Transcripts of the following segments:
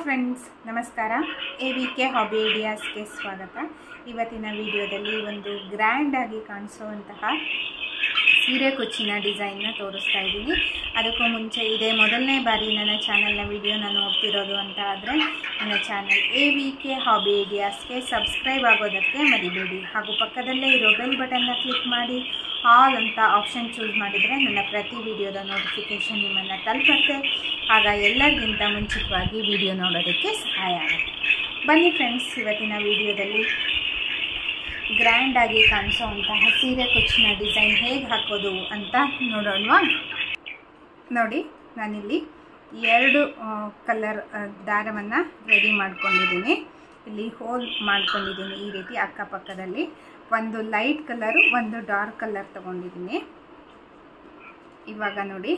Friends, ನಮಸ್ಕಾರ. AVK hobby ಐಡಿಯಾಸ್ಗೆ ಸ್ವಾಗತ. ಇವತ್ತಿನ ವಿಡಿಯೋದಲ್ಲಿ ಒಂದು ಗ್ರ್ಯಾಂಡ್ ಆಗಿ ಕಾಣಿಸುವಂತಹ ಸೀರೆ ಕುಚ್ಚಿನ ಡಿಸೈನ್ನ ತೋರಿಸ್ತಾ ಇದ್ದೀನಿ. ಅದಕ್ಕೂ ಮುಂಚೆ ಇದೇ ಮೊದಲನೇ ಬಾರಿ ನನ್ನ ಚಾನಲ್ನ ವಿಡಿಯೋನ ನೋಡ್ತಿರೋದು ಅಂತ ಆದರೆ ನನ್ನ ಚಾನಲ್ AVK ಹಾಬಿ ಐಡಿಯಾಸ್ಗೆ ಸಬ್ಸ್ಕ್ರೈಬ್ ಆಗೋದಕ್ಕೆ ಮರಿಬೇಡಿ. ಹಾಗೂ ಪಕ್ಕದಲ್ಲೇ ಇರೋ ಬೆಲ್ ಬಟನ್ನ ಕ್ಲಿಕ್ ಮಾಡಿ ಆಲ್ ಅಂತ ಆಪ್ಷನ್ ಚೂಸ್ ಮಾಡಿದರೆ ನನ್ನ ಪ್ರತಿ ವಿಡಿಯೋದ ನೋಟಿಫಿಕೇಷನ್ ನಿಮ್ಮನ್ನು ತಲುಪುತ್ತೆ. ಆಗ ಎಲ್ಲರಿಗಿಂತ ಮುಂಚಿತವಾಗಿ ವಿಡಿಯೋ ನೋಡೋದಕ್ಕೆ ಸಹಾಯ ಆಗುತ್ತೆ. ಬನ್ನಿ ಫ್ರೆಂಡ್ಸ್, ಇವತ್ತಿನ ವಿಡಿಯೋದಲ್ಲಿ ಗ್ರ್ಯಾಂಡಾಗಿ ಕಾಣಿಸೋವಂತಹ ಸೀರೆ ಕುಚ್ಚಿನ ಡಿಸೈನ್ ಹೇಗೆ ಹಾಕೋದು ಅಂತ ನೋಡೋಣವಾ. ನೋಡಿ, ನಾನಿಲ್ಲಿ 2 ಕಲರ್ ದಾರವನ್ನು ರೆಡಿ ಮಾಡ್ಕೊಂಡಿದ್ದೀನಿ. ಇಲ್ಲಿ ಹೋಲ್ ಮಾಡ್ಕೊಂಡಿದ್ದೀನಿ ಈ ರೀತಿ ಅಕ್ಕಪಕ್ಕದಲ್ಲಿ. ಒಂದು ಲೈಟ್ ಕಲರು, ಒಂದು ಡಾರ್ಕ್ ಕಲರ್ ತಗೊಂಡಿದ್ದೀನಿ. ಇವಾಗ ನೋಡಿ,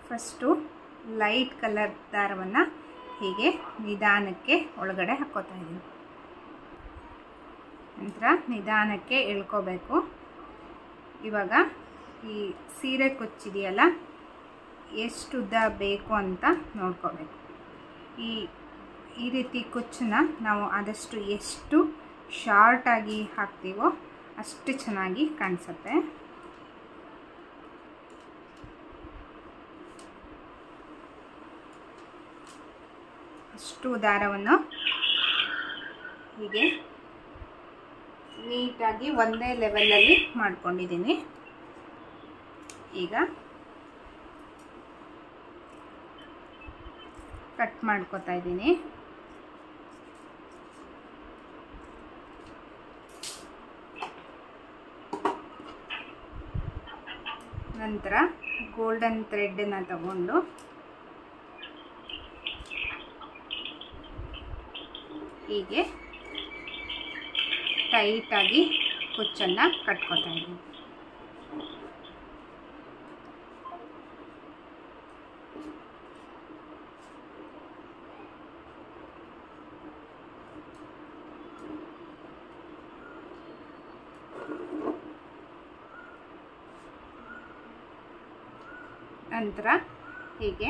ಫಸ್ಟು ಲೈಟ್ ಕಲರ್ ದಾರವನ್ನು ಹೀಗೆ ನಿಧಾನಕ್ಕೆ ಒಳಗಡೆ ಹಾಕ್ಕೋತಾ ಇದ್ದೀನಿ. ನಂತರ ನಿಧಾನಕ್ಕೆ ಎಳ್ಕೋಬೇಕು. ಇವಾಗ ಈ ಸೀರೆ ಕುಚ್ಚಿದೆಯಲ್ಲ, ಎಷ್ಟು ಉದ್ದ ಬೇಕು ಅಂತ ನೋಡ್ಕೋಬೇಕು. ಈ ರೀತಿ ಕುಚ್ಚನ್ನ ನಾವು ಆದಷ್ಟು ಎಷ್ಟು ಶಾರ್ಟಾಗಿ ಹಾಕ್ತೀವೋ ಅಷ್ಟು ಚೆನ್ನಾಗಿ ಕಾಣಿಸುತ್ತೆ. ಅಷ್ಟು ದಾರವನ್ನು ಹೀಗೆ ನೀಟಾಗಿ ಒಂದೇ ಲೆವೆಲಲ್ಲಿ ಮಾಡ್ಕೊಂಡಿದ್ದೀನಿ. ಈಗ ಕಟ್ ಮಾಡ್ಕೋತಾ ಇದ್ದೀನಿ. ನಂತರ ಗೋಲ್ಡನ್ ಥ್ರೆಡ್ನ ತಗೊಂಡು ಹೀಗೆ ಟೈಟಾಗಿ ಕುಚ್ಚನ್ನು ಕಟ್ಕೋತಾ ಇದ್ದೀನಿ. ನಂತರ ಹೀಗೆ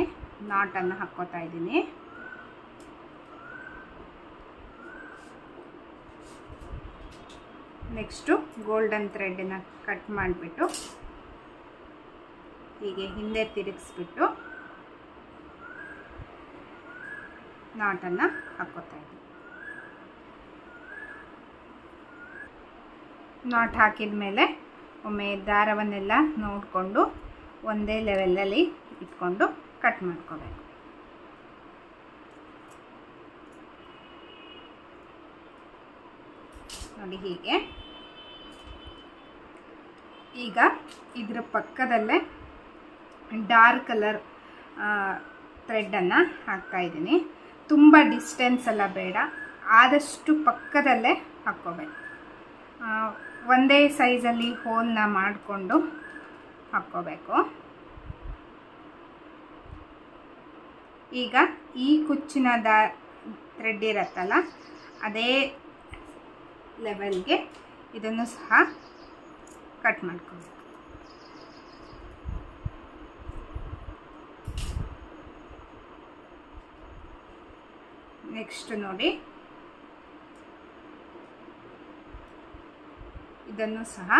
ನಾಟನ್ನು ಹಾಕ್ಕೋತಾ ಇದ್ದೀನಿ. ನೆಕ್ಸ್ಟು ಗೋಲ್ಡನ್ ಥ್ರೆಡ್ನ ಕಟ್ ಮಾಡಿಬಿಟ್ಟು ಹೀಗೆ ಹಿಂದೆ ತಿರುಗಿಸ್ಬಿಟ್ಟು ನಾಟನ್ನು ಹಾಕ್ಕೋತಾ ಇದ್ದೀನಿ. ನಾಟ್ ಹಾಕಿದ ಮೇಲೆ ಒಮ್ಮೆ ದಾರವನ್ನೆಲ್ಲ ನೋಡಿಕೊಂಡು ಒಂದೇ ಲೆವೆಲಲ್ಲಿ ಇಟ್ಕೊಂಡು ಕಟ್ ಮಾಡ್ಕೋಬೇಕು. ನೋಡಿ ಹೀಗೆ. ಈಗ ಇದರ ಪಕ್ಕದಲ್ಲೇ ಡಾರ್ಕ್ ಕಲರ್ ಥ್ರೆಡ್ಡನ್ನು ಹಾಕ್ತಾ ಇದ್ದೀನಿ. ತುಂಬ ಡಿಸ್ಟೆನ್ಸ್ ಎಲ್ಲ ಬೇಡ, ಆದಷ್ಟು ಪಕ್ಕದಲ್ಲೇ ಹಾಕ್ಕೋಬೇಕು. ಒಂದೇ ಸೈಜಲ್ಲಿ ಹೋಲ್ನ ಮಾಡಿಕೊಂಡು ಹಾಕ್ಕೋಬೇಕು. ಈಗ ಈ ಕುಚ್ಚಿನ ಥ್ರೆಡ್ ಇರುತ್ತಲ್ಲ, ಅದೇ ಲೆವೆಲ್ಗೆ ಇದನ್ನು ಸಹ ಕಟ್ ಮಾಡ್ಕೋಬೇಕು. ನೆಕ್ಸ್ಟ್ ನೋಡಿ, ಇದನ್ನು ಸಹ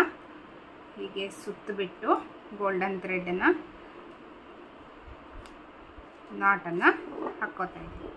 ಹೀಗೆ ಸುತ್ತಬಿಟ್ಟು ಗೋಲ್ಡನ್ ಥ್ರೆಡ್ನ ನಾಟನ್ನು ಹಾಕ್ಕೋತಾ ಇದ್ದೀನಿ.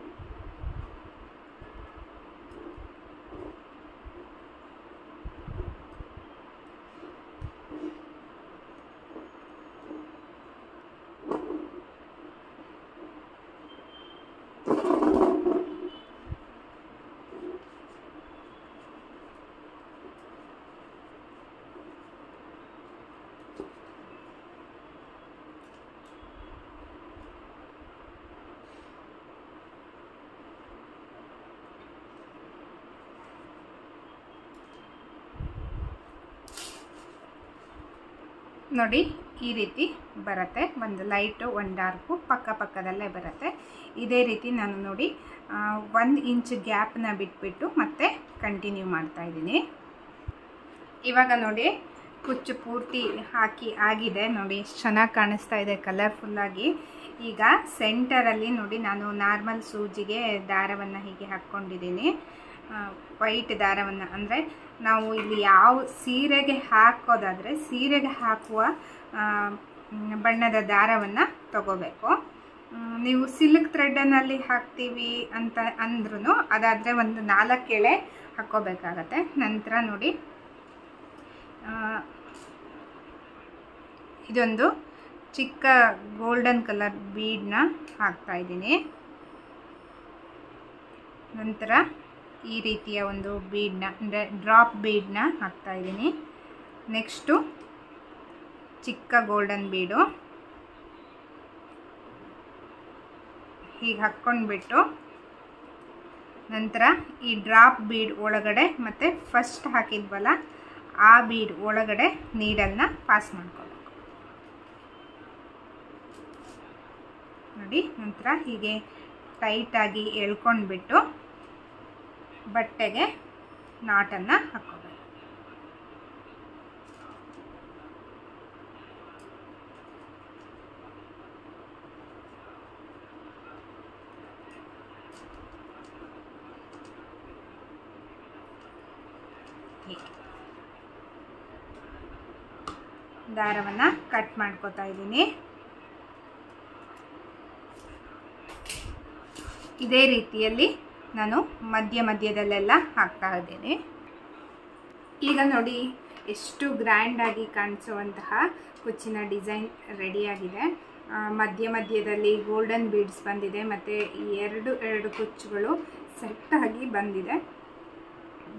ನೋಡಿ, ಈ ರೀತಿ ಬರುತ್ತೆ. ಒಂದು ಲೈಟು, ಒಂದು ಡಾರ್ಕು ಪಕ್ಕದಲ್ಲೇ ಬರುತ್ತೆ. ಇದೇ ರೀತಿ ನಾನು ನೋಡಿ 1 ಇಂಚ್ ಗ್ಯಾಪ್ನ ಬಿಟ್ಬಿಟ್ಟು ಮತ್ತೆ ಕಂಟಿನ್ಯೂ ಮಾಡ್ತಾ ಇದ್ದೀನಿ. ಇವಾಗ ನೋಡಿ, ಕುಚ್ಚು ಪೂರ್ತಿ ಹಾಕಿ ಆಗಿದೆ ನೋಡಿ, ಎಷ್ಟು ಚೆನ್ನಾಗಿ ಕಾಣಿಸ್ತಾ ಇದೆ ಕಲರ್ಫುಲ್ಲಾಗಿ. ಈಗ ಸೆಂಟರಲ್ಲಿ ನೋಡಿ ನಾನು ನಾರ್ಮಲ್ ಸೂಜಿಗೆ ದಾರವನ್ನು ಹೀಗೆ ಹಾಕ್ಕೊಂಡಿದ್ದೀನಿ. ವೈಟ್ ದಾರವನ್ನು, ಅಂದರೆ ನಾವು ಇಲ್ಲಿ ಯಾವ ಸೀರೆಗೆ ಹಾಕೋದಾದರೆ ಸೀರೆಗೆ ಹಾಕುವ ಬಣ್ಣದ ದಾರವನ್ನು ತಗೋಬೇಕು. ನೀವು ಸಿಲ್ಕ್ ಥ್ರೆಡ್ಡನ್ನಲ್ಲಿ ಹಾಕ್ತೀವಿ ಅಂತ ಅಂದ್ರೂ ಅದಾದರೆ ಒಂದು 4 ಎಳೆ ಹಾಕ್ಕೋಬೇಕಾಗತ್ತೆ. ನಂತರ ನೋಡಿ ಇದೊಂದು ಚಿಕ್ಕ ಗೋಲ್ಡನ್ ಕಲರ್ ಬೀಡನ್ನ ಹಾಕ್ತಾಯಿದ್ದೀನಿ. ನಂತರ ಈ ರೀತಿಯ ಒಂದು ಬೀಡನ್ನ, ಅಂದರೆ ಡ್ರಾಪ್ ಬೀಡನ್ನ ಹಾಕ್ತಾಯಿದ್ದೀನಿ. ನೆಕ್ಸ್ಟು ಚಿಕ್ಕ ಗೋಲ್ಡನ್ ಬೀಡು ಹೀಗೆ ಹಾಕ್ಕೊಂಡ್ಬಿಟ್ಟು, ನಂತರ ಈ ಡ್ರಾಪ್ ಬೀಡ್ ಒಳಗಡೆ ಮತ್ತು ಫಸ್ಟ್ ಹಾಕಿದ್ವಲ್ಲ ಆ ಬೀಡ್ ಒಳಗಡೆ ನೀಡಲ್ನ ಪಾಸ್ ಮಾಡ್ಕೋಬೇಕು ನೋಡಿ. ನಂತರ ಹೀಗೆ ಟೈಟಾಗಿ ಎಳ್ಕೊಂಡ್ಬಿಟ್ಟು ಬಟ್ಟೆಗೆ ನಾಟನ್ನು ಹಾಕ್ಕೋಬೇಕು. ದಾರವನ್ನು ಕಟ್ ಮಾಡ್ಕೋತಾ ಇದ್ದೀನಿ. ಇದೇ ರೀತಿಯಲ್ಲಿ ನಾನು ಮಧ್ಯದಲ್ಲೆಲ್ಲ ಹಾಕ್ತಾ ಇದ್ದೀನಿ. ಈಗ ನೋಡಿ ಎಷ್ಟು ಗ್ರ್ಯಾಂಡಾಗಿ ಕಾಣಿಸುವಂತಹ ಕುಚ್ಚಿನ ಡಿಸೈನ್ ರೆಡಿಯಾಗಿದೆ. ಮಧ್ಯದಲ್ಲಿ ಗೋಲ್ಡನ್ ಬೀಡ್ಸ್ ಬಂದಿದೆ ಮತ್ತು ಎರಡು ಕುಚ್ಚುಗಳು ಸೆಟ್ಟಾಗಿ ಬಂದಿದೆ.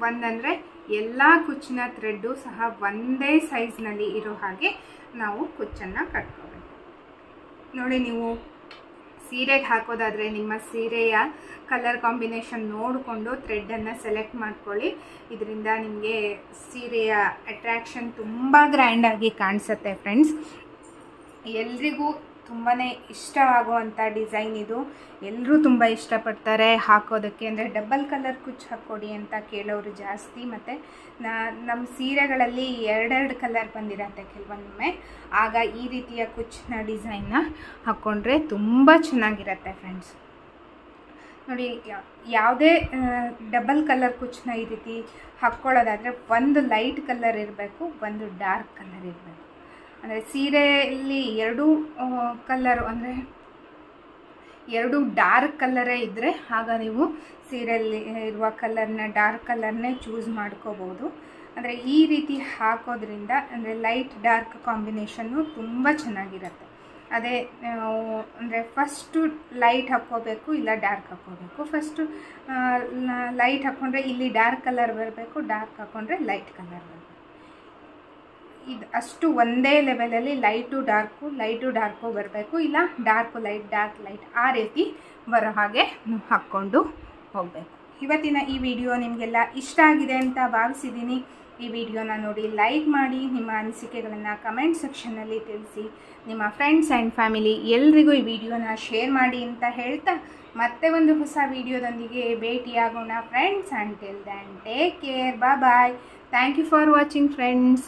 ಒಂದಂದರೆ ಎಲ್ಲ ಕುಚ್ಚಿನ ಥ್ರೆಡ್ಡು ಸಹ ಒಂದೇ ಸೈಜ್ನಲ್ಲಿ ಇರೋ ಹಾಗೆ ನಾವು ಕುಚ್ಚನ್ನು ಕಟ್ಕೋಬೇಕು ನೋಡಿ. ನೀವು ಸೀರೆಗೆ ಹಾಕೋದಾದರೆ ನಿಮ್ಮ ಸೀರೆಯ ಕಲರ್ ಕಾಂಬಿನೇಷನ್ ನೋಡಿಕೊಂಡು ಥ್ರೆಡ್ಡನ್ನು ಸೆಲೆಕ್ಟ್ ಮಾಡ್ಕೊಳ್ಳಿ. ಇದರಿಂದ ನಿಮಗೆ ಸೀರೆಯ ಅಟ್ರ್ಯಾಕ್ಷನ್ ತುಂಬ ಗ್ರ್ಯಾಂಡಾಗಿ ಕಾಣಿಸುತ್ತೆ ಫ್ರೆಂಡ್ಸ್. ಎಲ್ರಿಗೂ ತುಂಬಾ ಇಷ್ಟವಾಗುವಂಥ ಡಿಸೈನ್ ಇದು. ಎಲ್ಲರೂ ತುಂಬ ಇಷ್ಟಪಡ್ತಾರೆ ಹಾಕೋದಕ್ಕೆ. ಅಂದರೆ ಡಬಲ್ ಕಲರ್ ಕುಚ್ಚು ಹಾಕ್ಕೊಡಿ ಅಂತ ಕೇಳೋರು ಜಾಸ್ತಿ. ಮತ್ತು ನಮ್ಮ ಸೀರೆಗಳಲ್ಲಿ 2 ಕಲರ್ ಬಂದಿರತ್ತೆ ಕೆಲವೊಮ್ಮೆ. ಆಗ ಈ ರೀತಿಯ ಕುಚ್ಚಿನ ಡಿಸೈನ್ನ ಹಾಕ್ಕೊಂಡ್ರೆ ತುಂಬ ಚೆನ್ನಾಗಿರುತ್ತೆ ಫ್ರೆಂಡ್ಸ್ ನೋಡಿ. ಯಾವುದೇ ಡಬಲ್ ಕಲರ್ ಕುಚ್ಚನ್ನ ಈ ರೀತಿ ಹಾಕ್ಕೊಳ್ಳೋದಾದರೆ ಒಂದು ಲೈಟ್ ಕಲರ್ ಇರಬೇಕು, ಒಂದು ಡಾರ್ಕ್ ಕಲರ್ ಇರಬೇಕು. ಅಂದರೆ ಸೀರೆಯಲ್ಲಿ 2 ಕಲರು, ಅಂದರೆ 2 ಡಾರ್ಕ್ ಕಲರೇ ಇದ್ದರೆ ಆಗ ನೀವು ಸೀರೆಯಲ್ಲಿ ಇರುವ ಕಲರ್ನ ಡಾರ್ಕ್ ಕಲರ್ನೇ ಚೂಸ್ ಮಾಡ್ಕೋಬೋದು. ಅಂದರೆ ಈ ರೀತಿ ಹಾಕೋದ್ರಿಂದ ಅಂದರೆ ಲೈಟ್ ಡಾರ್ಕ್ ಕಾಂಬಿನೇಷನ್ನು ತುಂಬ ಚೆನ್ನಾಗಿರುತ್ತೆ. ಅದೇ ಅಂದರೆ ಫಸ್ಟು ಲೈಟ್ ಹಾಕ್ಕೋಬೇಕು, ಇಲ್ಲ ಡಾರ್ಕ್ ಹಾಕ್ಕೋಬೇಕು. ಫಸ್ಟು ಲೈಟ್ ಹಾಕ್ಕೊಂಡ್ರೆ ಇಲ್ಲಿ ಡಾರ್ಕ್ ಕಲರ್ ಬರಬೇಕು, ಡಾರ್ಕ್ ಹಾಕ್ಕೊಂಡ್ರೆ ಲೈಟ್ ಕಲರ್ ಬರಬೇಕು. ಇದು ಅಷ್ಟು ಒಂದೇ ಲೆವೆಲಲ್ಲಿ ಲೈಟು ಡಾರ್ಕು ಬರಬೇಕು, ಇಲ್ಲ ಡಾರ್ಕು ಲೈಟ್ ಆ ರೀತಿ ಬರೋ ಹಾಗೆ ಹಾಕ್ಕೊಂಡು ಹೋಗಬೇಕು. ಇವತ್ತಿನ ಈ ವಿಡಿಯೋ ನಿಮಗೆಲ್ಲ ಇಷ್ಟ ಆಗಿದೆ ಅಂತ ಭಾವಿಸಿದ್ದೀನಿ. ಈ ವಿಡಿಯೋನ ನೋಡಿ ಲೈಕ್ ಮಾಡಿ, ನಿಮ್ಮ ಅನಿಸಿಕೆಗಳನ್ನು ಕಮೆಂಟ್ ಸೆಕ್ಷನ್ನಲ್ಲಿ ತಿಳಿಸಿ. ನಿಮ್ಮ ಫ್ರೆಂಡ್ಸ್ ಆ್ಯಂಡ್ ಫ್ಯಾಮಿಲಿ ಎಲ್ರಿಗೂ ಈ ವಿಡಿಯೋನ ಶೇರ್ ಮಾಡಿ ಅಂತ ಹೇಳ್ತಾ ಮತ್ತೆ ಒಂದು ಹೊಸ ವಿಡಿಯೋದೊಂದಿಗೆ ಭೇಟಿಯಾಗೋಣ friends. Until then take care, bye. Thank you for watching friends.